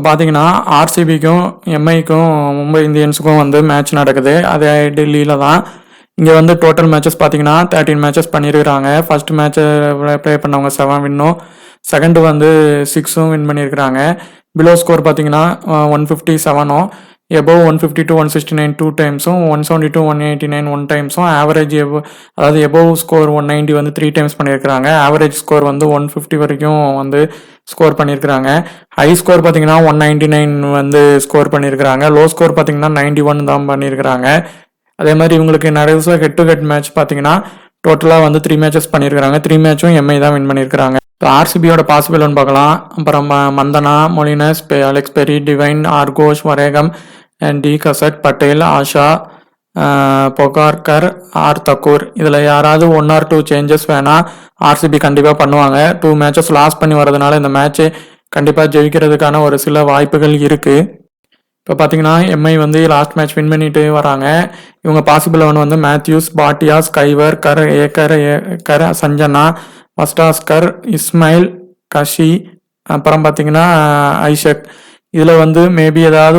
பார்த்தீங்கன்னா ஆர்சிபிக்கும் எம்ஐக்கும் மும்பை இந்தியன்ஸுக்கும் வந்து மேட்ச் நடக்குது. அது டெல்லியில் தான். இங்கே வந்து டோட்டல் மேட்சஸ் பார்த்தீங்கன்னா 13 மேட்சஸ் பண்ணியிருக்கிறாங்க. ஃபர்ஸ்ட் மேட்ச்சை ப்ளே பண்ணவங்க 7 வின்னும், செகண்டு வந்து 6 வின் பண்ணியிருக்கிறாங்க. பிலோ ஸ்கோர் பார்த்தீங்கன்னா 157ம், எபோவ் 152 169 2 டைம்ஸும், 172 189 1 டைம்ஸும், ஆவரேஜ் அதாவது எபோவ் ஸ்கோர் 190 வந்து 3 டைம்ஸ் பண்ணியிருக்கிறாங்க. ஆவரேஜ் ஸ்கோர் வந்து 150 வரைக்கும் வந்து ஸ்கோர் பண்ணியிருக்கிறாங்க. ஹை ஸ்கோர் பார்த்தீங்கன்னா 199 வந்து ஸ்கோர் பண்ணியிருக்கிறாங்க. லோ ஸ்கோர் பார்த்தீங்கன்னா 91 தான் பண்ணியிருக்கிறாங்க. அதே மாதிரி இவங்களுக்கு நிறைய ஹெட் டு ஹெட் மேட்ச் பார்த்தீங்கன்னா டோட்டலாக வந்து 3 மேட்சஸ் பண்ணியிருக்கிறாங்க. 3 மேட்சும் எம்ஐ தான் வின் பண்ணியிருக்கிறாங்க. இப்போ ஆர்சிபியோட பாசிபிள் ஒன்று பார்க்கலாம். அப்புறம் மந்தனா, மொலினஸ், அலெக்ஸ் பெரி, divine, ஆர்கோஷ், வரேகம், D கசட், Patel, Asha, பொகார்கர், R Thakur. இதில் யாராவது 1 or 2 சேஞ்சஸ் வேணால் ஆர்சிபி கண்டிப்பாக பண்ணுவாங்க. 2 மேட்சஸ் லாஸ் பண்ணி வரதுனால இந்த மேட்ச்சு கண்டிப்பாக ஜெயிக்கிறதுக்கான ஒரு சில வாய்ப்புகள் இருக்குது. இப்போ பார்த்தீங்கன்னா எம்ஐ வந்து லாஸ்ட் மேட்ச் வின் பண்ணிட்டு வராங்க. இவங்க பாசிபிள் ஒன்று வந்து மேத்யூஸ், பாட்டியா, ஸ்கைவர், ஏக்கர், சஞ்சனா, மஸ்டாஸ்கர், இஸ்மாயில், கஷி, அப்புறம் பார்த்தீங்கன்னா ஐஷக். இதில் வந்து மேபி ஏதாவது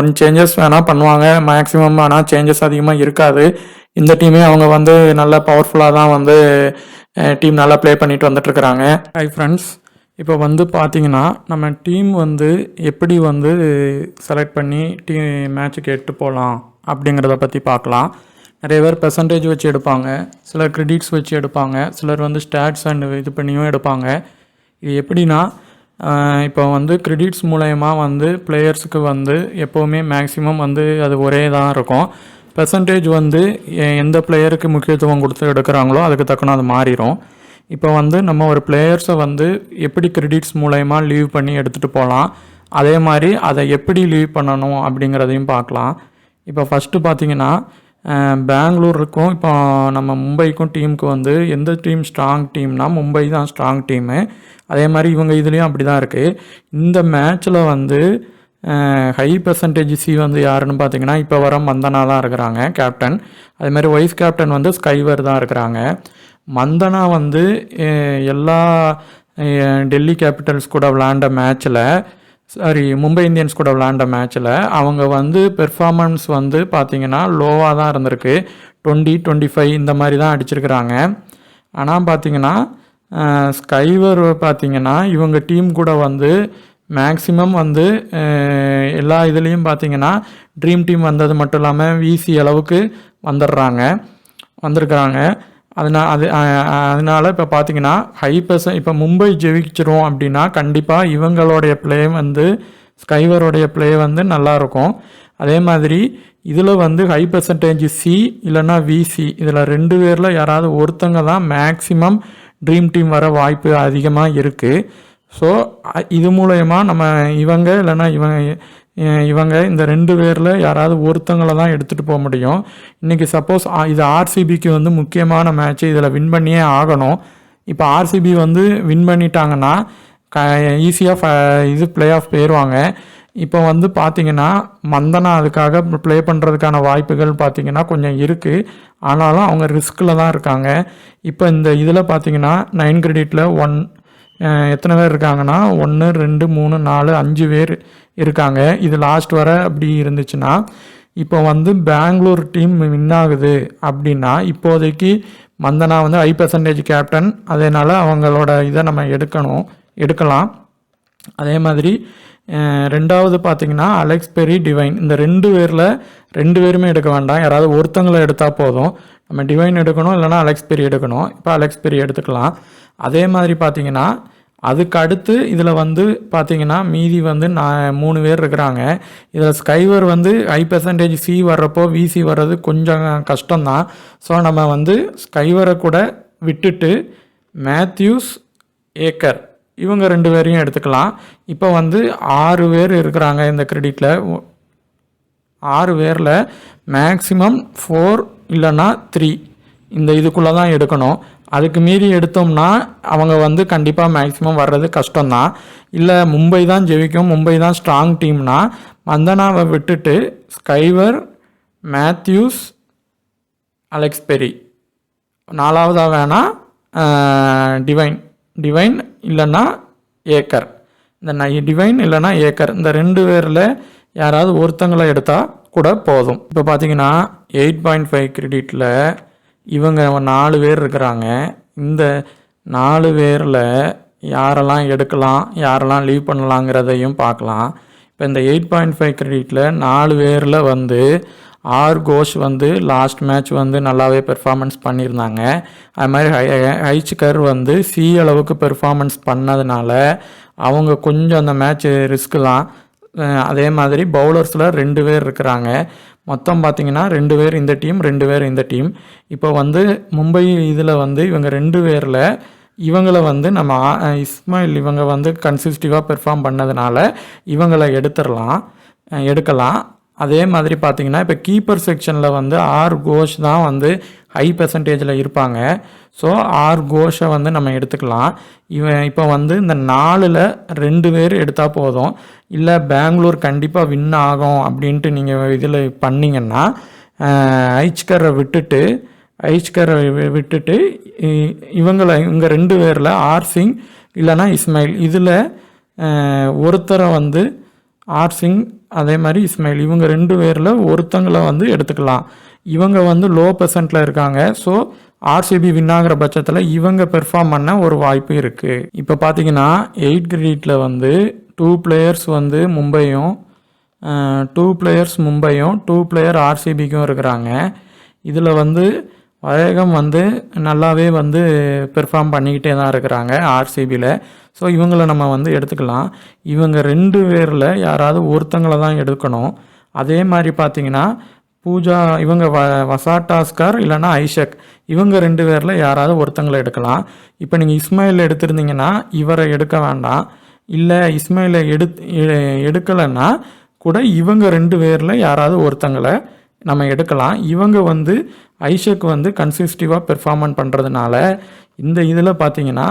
ஒன் சேஞ்சஸ் வேணால் பண்ணுவாங்க. மேக்ஸிமம் ஆனால் சேஞ்சஸ் அதிகமாக இருக்காது. இந்த டீமே அவங்க வந்து நல்லா பவர்ஃபுல்லாக தான் வந்து டீம் நல்லா ப்ளே பண்ணிட்டு வந்துட்டுருக்குறாங்க. ஹை ஃப்ரெண்ட்ஸ், இப்போ வந்து பார்த்தீங்கன்னா நம்ம டீம் வந்து எப்படி வந்து செலக்ட் பண்ணி மேட்சுக்கு எட்டு போகலாம் அப்படிங்கிறத பற்றி பார்க்கலாம். நிறைய பேர் பெர்சன்டேஜ் வச்சு எடுப்பாங்க, சிலர் கிரெடிட்ஸ் வச்சு எடுப்பாங்க, சிலர் வந்து ஸ்டாட்ஸ் அண்ட் இது பண்ணியும் எடுப்பாங்க. இது எப்படின்னா இப்போ வந்து கிரெடிட்ஸ் மூலயமா வந்து பிளேயர்ஸுக்கு வந்து எப்போவுமே மேக்ஸிமம் வந்து அது ஒரே தான் இருக்கும். பெர்சன்டேஜ் வந்து எந்த பிளேயருக்கு முக்கியத்துவம் கொடுத்து எடுக்கிறாங்களோ அதுக்கு தக்கன அது மாறிடும். இப்போ வந்து நம்ம ஒரு பிளேயர்ஸை வந்து எப்படி கிரெடிட்ஸ் மூலயமா லீவ் பண்ணி எடுத்துகிட்டு போகலாம், அதே மாதிரி அதை எப்படி லீவ் பண்ணணும் அப்படிங்கிறதையும் பார்க்கலாம். இப்போ ஃபஸ்ட்டு பார்த்தீங்கன்னா பெங்களூருக்கும் இப்போ நம்ம மும்பைக்கும் டீமுக்கு வந்து எந்த டீம் ஸ்ட்ராங் டீம்னா மும்பை தான் ஸ்ட்ராங் டீமு. அதே மாதிரி இவங்க இதுலேயும் அப்படி தான் இருக்குது. இந்த மேட்ச்சில் வந்து ஹை பெர்சன்டேஜ் சி வந்து யாருன்னு பார்த்தீங்கன்னா இப்போ வர மந்தனா தான் இருக்கிறாங்க கேப்டன். அதேமாதிரி வைஸ் கேப்டன் வந்து ஸ்கைவர் தான் இருக்கிறாங்க. மந்தனா வந்து எல்லா டெல்லி கேபிட்டல்ஸ் கூட விளையாண்ட மேட்ச்சில் மும்பை இந்தியன்ஸ் கூட விளையாண்ட மேட்ச்சில் அவங்க வந்து பெர்ஃபார்மன்ஸ் வந்து பார்த்திங்கன்னா லோவாக தான் இருந்திருக்கு. 20-25 இந்த மாதிரி தான் அடிச்சிருக்கிறாங்க. ஆனால் பார்த்திங்கன்னா ஸ்கைவர் பார்த்திங்கன்னா இவங்க டீம் கூட வந்து மேக்ஸிமம் வந்து எல்லா இதுலேயும் பார்த்திங்கன்னா ட்ரீம் டீம் வந்தது மட்டும் இல்லாமல் விசி அளவுக்கு வந்திருக்கிறாங்க. அதனால் இப்போ பார்த்தீங்கன்னா இப்போ மும்பை ஜெயிச்சிரும் அப்படின்னா கண்டிப்பாக இவங்களுடைய ப்ளே வந்து ஸ்கைவருடைய ப்ளே வந்து நல்லாயிருக்கும். அதே மாதிரி இதில் வந்து ஹை பெர்சன்டேஜ் சி இல்லைன்னா விசி இதில் 2 பேரில் யாராவது ஒருத்தங்க தான் மேக்ஸிமம் ட்ரீம் டீம் வர வாய்ப்பு அதிகமாக இருக்குது. ஸோ இது மூலயமா நம்ம இவங்க இல்லைன்னா இவங்க இந்த 2 பேரில் யாராவது ஒருத்தங்களை தான் எடுத்துகிட்டு போக முடியும். இன்றைக்கி சப்போஸ் இது ஆர்சிபிக்கு வந்து முக்கியமான மேட்ச்சு, இதில் வின் பண்ணியே ஆகணும். இப்போ ஆர்சிபி வந்து வின் பண்ணிட்டாங்கன்னா ஈஸியாக இது பிளே ஆஃப் போயிடுவாங்க. இப்போ வந்து பார்த்திங்கன்னா மந்தனா அதுக்காக ப்ளே பண்ணுறதுக்கான வாய்ப்புகள் பார்த்திங்கன்னா கொஞ்சம் இருக்குது. ஆனாலும் அவங்க ரிஸ்கில் தான் இருக்காங்க. இப்போ இந்த இதில் பார்த்திங்கன்னா 9 கிரெடிட்டில் எத்தனை பேர் இருக்காங்கன்னா 1 2 3 4 5 பேர் இருக்காங்க. இது லாஸ்ட் வர அப்படி இருந்துச்சுன்னா இப்போ வந்து பெங்களூர் டீம் வின் ஆகுது அப்படின்னா இப்போதைக்கு மந்தனா வந்து ஹை பெர்சன்டேஜ் கேப்டன், அதனால் அவங்களோட இதை நம்ம எடுக்கலாம். அதே மாதிரி ரெண்டாவது பார்த்திங்கன்னா அலெக்ஸ் பெரி, டிவைன். இந்த 2 பேருமே எடுக்க வேண்டாம், யாராவது ஒருத்தங்களை எடுத்தால் போதும். நம்ம டிவைன் எடுக்கணும் இல்லைனா அலெக்ஸ் பெரி எடுக்கணும். இப்போ அலெக்ஸ் பெரி எடுத்துக்கலாம். அதே மாதிரி பார்த்திங்கன்னா அதுக்கு அடுத்து இதில் வந்து பார்த்திங்கன்னா மீதி வந்து 3 பேர் இருக்கிறாங்க. இதில் ஸ்கைவர் வந்து ஹை பெர்சன்டேஜ் சி வர்றப்போ விசி வர்றது கொஞ்சம் கஷ்டம்தான். ஸோ நம்ம வந்து ஸ்கைவரை கூட விட்டுட்டு மேத்யூஸ், ஏக்கர் இவங்க 2 பேரையும் எடுத்துக்கலாம். இப்போ வந்து 6 பேர் இருக்கிறாங்க இந்த கிரெடிட்டில். 6 பேரில் மேக்ஸிமம் 4 இல்லைன்னா 3 இந்த இதுக்குள்ளே தான் எடுக்கணும். அதுக்கு மீறி எடுத்தோம்னா அவங்க வந்து கண்டிப்பாக மேக்ஸிமம் வர்றது கஷ்டம்தான். இல்லை மும்பை தான் ஜெயிக்கும், மும்பை தான் ஸ்ட்ராங் டீம்னா மந்தனாவை விட்டுட்டு ஸ்கைவர், மேத்யூஸ், அலெக்ஸ் பெரி, 4வதாக வேணால் டிவைன் இல்லைன்னா ஏக்கர் இந்த டிவைன் இல்லைனா ஏக்கர் இந்த 2 பேரில் யாராவது ஒருத்தங்களை எடுத்தால் கூட போதும். இப்போ பார்த்தீங்கன்னா 8.5 கிரெடிட்டில் இவங்க 4 பேர் இருக்கிறாங்க. இந்த 4 பேரில் யாரெல்லாம் எடுக்கலாம், யாரெல்லாம் லீவ் பண்ணலாங்கிறதையும் பார்க்கலாம். இப்போ இந்த 8.5 கிரெடிட்டில் 4 பேரில் வந்து ஆர் கோஷ் வந்து லாஸ்ட் மேட்ச் வந்து நல்லாவே பெர்ஃபார்மன்ஸ் பண்ணியிருந்தாங்க. அது மாதிரி ஹைச்கர் வந்து சி அளவுக்கு பெர்ஃபார்மன்ஸ் பண்ணதுனால அவங்க கொஞ்சம் அந்த மேட்ச் ரிஸ்க்கு தான். அதே மாதிரி பவுலர்ஸில் 2 பேர் இருக்கிறாங்க. மொத்தம் பார்த்திங்கன்னா 2 பேர் இந்த டீம், 2 பேர் இந்த டீம். இப்போ வந்து மும்பை இதில் வந்து இவங்க 2 பேரில் இவங்களை வந்து நம்ம இஸ்மாயில் இவங்க வந்து கன்சிஸ்டிவாக பெர்ஃபார்ம் பண்ணதுனால இவங்களை எடுக்கலாம். அதே மாதிரி பார்த்திங்கன்னா இப்போ கீப்பர் செக்ஷனில் வந்து ஆர் கோஷ் தான் வந்து ஹை பெர்சன்டேஜில் இருப்பாங்க. ஸோ ஆர் கோஷை வந்து நம்ம எடுத்துக்கலாம். இப்போ வந்து இந்த 4ல் 2 பேர் எடுத்தால் போதும். இல்லை பெங்களூர் கண்டிப்பாக வின் ஆகும் அப்படின்ட்டு நீங்கள் இதில் பண்ணிங்கன்னா ஐச்கரை விட்டுட்டு இவங்க 2 பேரில் ஆர் சிங் இல்லைனா இஸ்மாயில் இதில் ஒருத்தரை வந்து ஆர் சிங் அதே மாதிரி இஸ்மாயில் இவங்க 2 பேரில் ஒருத்தங்களை வந்து எடுத்துக்கலாம். இவங்க வந்து லோ பெர்சன்ட்டில் இருக்காங்க. ஸோ ஆர்சிபி வின் ஆகிற பட்சத்தில் இவங்க பெர்ஃபார்ம் பண்ண ஒரு வாய்ப்பு இருக்குது. இப்போ பார்த்தீங்கன்னா 8 கிரெடிட்டில் வந்து 2 பிளேயர்ஸ் வந்து மும்பையும் 2 பிளேயர் ஆர்சிபிக்கும் இருக்கிறாங்க. இதில் வந்து வேகம் வந்து நல்லாவே வந்து பெர்ஃபார்ம் பண்ணிக்கிட்டே தான் இருக்கிறாங்க ஆர்சிபியில். ஸோ இவங்கள நம்ம வந்து எடுத்துக்கலாம். இவங்க 2 பேரில் யாராவது ஒருத்தங்களை தான் எடுக்கணும். அதே மாதிரி பார்த்திங்கன்னா பூஜா இவங்க வசாட்டாஸ்கர் இல்லைனா ஐஷக் இவங்க 2 பேரில் யாராவது ஒருத்தங்களை எடுக்கலாம். இப்போ நீங்கள் இஸ்மாயில் எடுத்திருந்தீங்கன்னா இவரை எடுக்க வேண்டாம். இல்லை இஸ்மாயிலை எடுக்கலைன்னா கூட இவங்க 2 பேரில் யாராவது ஒருத்தங்களை நம்ம எடுக்கலாம். இவங்க வந்து ஐஷக் வந்து கன்சிஸ்டிவாக பெர்ஃபார்மன்ஸ் பண்ணுறதுனால இந்த இதில் பார்த்தீங்கன்னா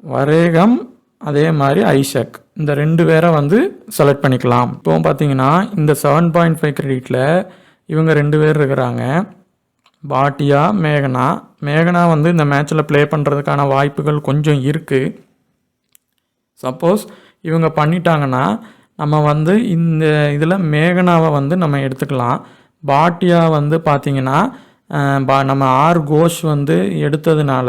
வரேகம் அதே மாதிரி ஐஷக் இந்த 2 பேரை வந்து செலக்ட் பண்ணிக்கலாம். இப்போ பார்த்தீங்கன்னா இந்த 7.5 கிரெடிட்டில் இவங்க 2 பேர் இருக்கிறாங்க, பாட்டியா மேகனா வந்து இந்த மேட்ச்சில் ப்ளே பண்ணுறதுக்கான வாய்ப்புகள் கொஞ்சம் இருக்குது. சப்போஸ் இவங்க பண்ணிட்டாங்கன்னா நம்ம வந்து இந்த இதில் மேகனாவை வந்து நம்ம எடுத்துக்கலாம். பாட்டியா வந்து பார்த்திங்கன்னா நம்ம ஆர் கோஷ் வந்து எடுத்ததுனால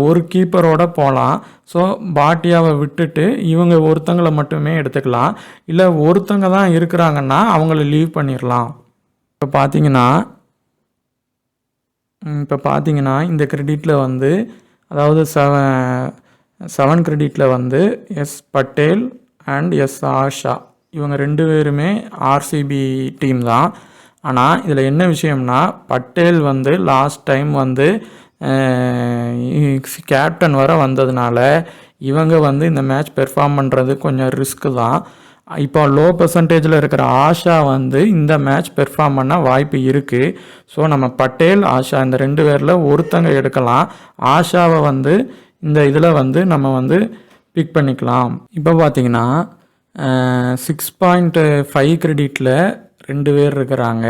ஒரு கீப்பரோட போகலாம். ஸோ பாட்டியாவை விட்டுட்டு இவங்க ஒருத்தங்களை மட்டுமே எடுத்துக்கலாம். இல்லை ஒருத்தங்க தான் இருக்கிறாங்கன்னா அவங்கள லீவ் பண்ணிடலாம். இப்போ பார்த்தீங்கன்னா இந்த கிரெடிட்டில் வந்து அதாவது 7 கிரெடிட்டில் வந்து S Patel and S Asha இவங்க 2 பேருமே ஆர்சிபி டீம் தான். ஆனால் இதில் என்ன விஷயம்னா பட்டேல் வந்து லாஸ்ட் டைம் வந்து கேப்டன் வர வந்ததுனால இவங்க வந்து இந்த மேட்ச் பெர்ஃபார்ம் பண்ணுறது கொஞ்சம் ரிஸ்க்கு தான். இப்போ லோ பெர்சன்டேஜில் இருக்கிற ஆஷா வந்து இந்த மேட்ச் பெர்ஃபார்ம் பண்ண வாய்ப்பு இருக்குது. ஸோ நம்ம பட்டேல் ஆஷா இந்த 2 பேரில் ஒருத்தங்க எடுக்கலாம். ஆஷாவை வந்து இந்த இதில் வந்து நம்ம வந்து பிக் பண்ணிக்கலாம். இப்போ பார்த்தீங்கன்னா 6.5 கிரெடிட்டில் 2 பேர் இருக்கிறாங்க.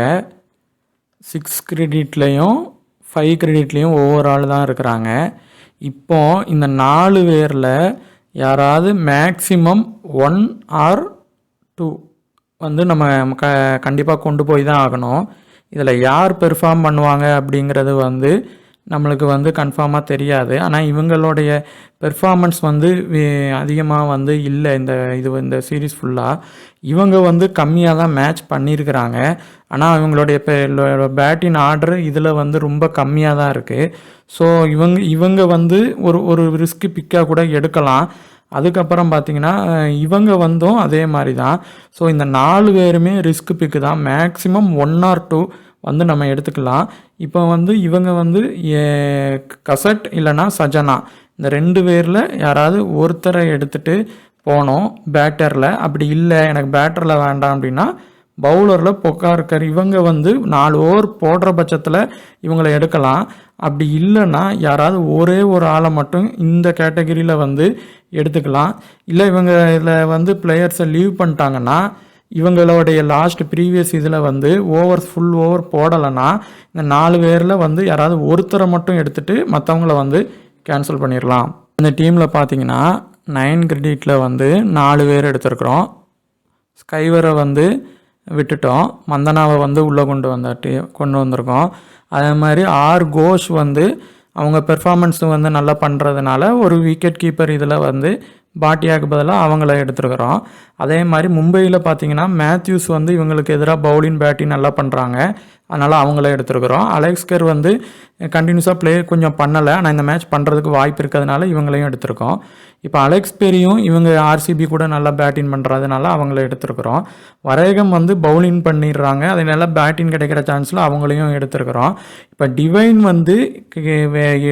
6 கிரெடிட்லேயும் 5 கிரெடிட்லேயும் ஒவ்வொரு ஆள் தான் இருக்கிறாங்க. இப்போ இந்த 4 பேரில் யாராவது மேக்ஸிமம் 1 or 2 வந்து நம்ம கண்டிப்பாக கொண்டு போய் தான் ஆகணும். இதில் யார் பெர்ஃபார்ம் பண்ணுவாங்க அப்படிங்கிறது வந்து நம்மளுக்கு வந்து கன்ஃபார்மாக தெரியாது. ஆனால் இவங்களுடைய பெர்ஃபார்மன்ஸ் வந்து அதிகமாக வந்து இல்லை இந்த சீரீஸ் ஃபுல்லாக. இவங்க வந்து கம்மியாக தான் மேட்ச் பண்ணியிருக்கிறாங்க. ஆனால் இவங்களுடைய பேட்டிங் ஆர்டர் இதில் வந்து ரொம்ப கம்மியாக தான் இருக்குது. ஸோ இவங்க வந்து ஒரு ரிஸ்க் பிக்காக கூட எடுக்கலாம். அதுக்கப்புறம் பார்த்திங்கன்னா இவங்க வந்தும் அதே மாதிரி தான். ஸோ இந்த 4 பேருமே ரிஸ்க் பிக்கு தான். மேக்ஸிமம் 1 or 2 வந்து நம்ம எடுத்துக்கலாம். இப்போ வந்து இவங்க வந்து கசட் இல்லைனா சஜனா இந்த 2 பேரில் யாராவது ஒருத்தரை எடுத்துகிட்டு போனோம் பேட்டரில். அப்படி இல்லை எனக்கு பேட்டரில் வேண்டாம் அப்படின்னா பவுலரில் பொக்கார்கர் இவங்க வந்து 4 ஓவர் போடுற பட்சத்தில் இவங்களை எடுக்கலாம். அப்படி இல்லைன்னா யாராவது ஒரே ஒரு ஆளை மட்டும் இந்த கேட்டகரியில் வந்து எடுத்துக்கலாம். இல்லை இவங்க இதில் வந்து பிளேயர்ஸை லீவ் பண்ணிட்டாங்கன்னா இவங்களுடைய லாஸ்ட் ப்ரீவியஸ் இதில் வந்து ஃபுல் ஓவர் போடலைன்னா இந்த 4 பேரில் வந்து யாராவது ஒருத்தரை மட்டும் எடுத்துகிட்டு மற்றவங்கள வந்து கேன்சல் பண்ணிடலாம். இந்த டீமில் பார்த்தீங்கன்னா 9 கிரெடிட்டில் வந்து 4 பேர் எடுத்திருக்கிறோம். ஸ்கைவரை வந்து விட்டுட்டோம். மந்தனாவை வந்து உள்ளே கொண்டு வந்திருக்கோம். அதே மாதிரி கோஷ் வந்து அவங்க பெர்ஃபார்மன்ஸ் வந்து நல்லா பண்ணுறதுனால ஒரு விக்கெட் கீப்பர் இதில் வந்து பாட்டியாக்கு பதிலாக அவங்கள எடுத்துருக்குறோம். அதே மாதிரி மும்பையில் பார்த்தீங்கன்னா மேத்யூஸ் வந்து இவங்களுக்கு எதிராக பவுலிங் பேட்டிங் நல்லா பண்ணுறாங்க, அதனால் அவங்கள எடுத்துருக்குறோம். அலெக்ஸ்கர் வந்து கண்டினியூஸாக ப்ளே கொஞ்சம் பண்ணலை, ஆனால் இந்த மேட்ச் பண்ணுறதுக்கு வாய்ப்பு இருக்கிறதுனால இவங்களையும் எடுத்திருக்கோம். இப்போ அலெக்ஸ் பெரியும் இவங்க ஆர்சிபி கூட நல்லா பேட்டிங் பண்ணுறதுனால அவங்கள எடுத்துருக்குறோம். வரேகம் வந்து பவுலிங் பண்ணிடுறாங்க, அதனால பேட்டிங் கிடைக்கிற சான்ஸில் அவங்களையும் எடுத்துருக்குறோம். இப்போ டிவைன் வந்து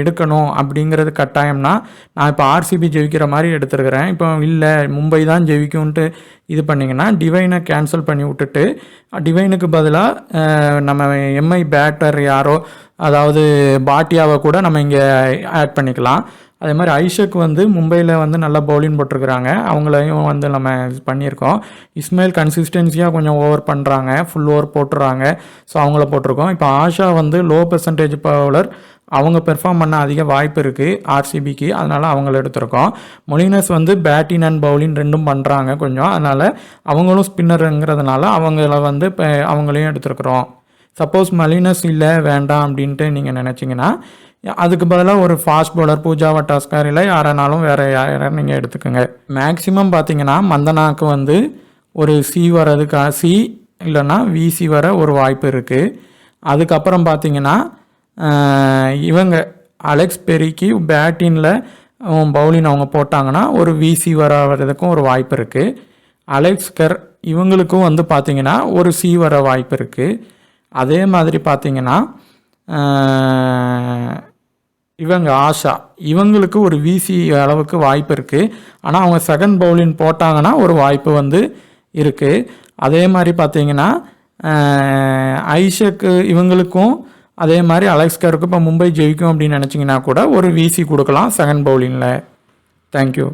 எடுக்கணும் அப்படிங்கிறது கட்டாயம்னா நான் இப்போ ஆர்சிபி ஜெயிக்கிற மாதிரி எடுத்துருக்கிறேன். இப்போ இல்லை மும்பை தான் ஜெயிக்கும்ன்ட்டு இது பண்ணிங்கன்னா டிவைனை கேன்சல் பண்ணி விட்டுட்டு டிவைனுக்கு பதிலாக நம்ம எம்ஐ பேட்டர் யாரோ, அதாவது பாட்டியாவை கூட நம்ம இங்கே ஆட் பண்ணிக்கலாம். அதே மாதிரி ஐஷக் வந்து மும்பையில் வந்து நல்லா பவுலிங் போட்டிருக்கிறாங்க, அவங்களையும் வந்து நம்ம பண்ணியிருக்கோம். இஸ்மாயில் கன்சிஸ்டன்சியாக கொஞ்சம் ஓவர் பண்ணுறாங்க, ஃபுல் ஓவர் போட்டுறாங்க, ஸோ அவங்கள போட்டிருக்கோம். இப்போ ஆஷா வந்து லோ பெர்சன்டேஜ் பவுலர், அவங்க பெர்ஃபார்ம் பண்ண அதிக வாய்ப்பு இருக்குது ஆர்சிபிக்கு, அதனால் அவங்கள எடுத்திருக்கோம். மொலினஸ் வந்து பேட்டிங் அண்ட் பவுலிங் ரெண்டும் பண்ணுறாங்க கொஞ்சம், அதனால் அவங்களும் ஸ்பின்னருங்கிறதுனால அவங்கள வந்து இப்போ அவங்களையும் எடுத்துருக்குறோம். சப்போஸ் மலினஸ் இல்லை வேண்டாம் அப்படின்ட்டு நீங்கள் நினச்சிங்கன்னா அதுக்கு பதிலாக ஒரு ஃபாஸ்ட் பவுலர் பூஜா வட்டாஸ்கர் இல்லை யாரானாலும் வேறு யாரும் நீங்கள் எடுத்துக்கோங்க. மேக்ஸிமம் பார்த்தீங்கன்னா மந்தனாக்கு வந்து ஒரு சி வர்றதுக்கு சி இல்லைன்னா விசி வர ஒரு வாய்ப்பு இருக்குது. அதுக்கப்புறம் பார்த்தீங்கன்னா இவங்க அலெக்ஸ் பெரிக்கு பேட்டிங்கில் பவுலிங் அவங்க போட்டாங்கன்னா ஒரு விசி வர்றதுக்கும் ஒரு வாய்ப்பு இருக்குது. அலெக்ஸ்கர் இவங்களுக்கும் வந்து பார்த்திங்கன்னா ஒரு சி வர வாய்ப்பு இருக்குது. அதே மாதிரி பார்த்திங்கன்னா இவங்க ஆஷா இவங்களுக்கு ஒரு விசி அளவுக்கு வாய்ப்பு இருக்குது, ஆனால் அவங்க செகண்ட் பவுலிங் போட்டாங்கன்னா ஒரு வாய்ப்பு வந்து இருக்குது. அதே மாதிரி பார்த்திங்கன்னா ஐஷக்கு இவங்களுக்கும் அதே மாதிரி அலெக்ஸ்கருக்கு இப்போ மும்பை ஜெயிக்கும் அப்படின்னு நினச்சிங்கன்னா கூட ஒரு விசி கொடுக்கலாம் செகண்ட் பவுலிங்கில். தேங்க்யூ.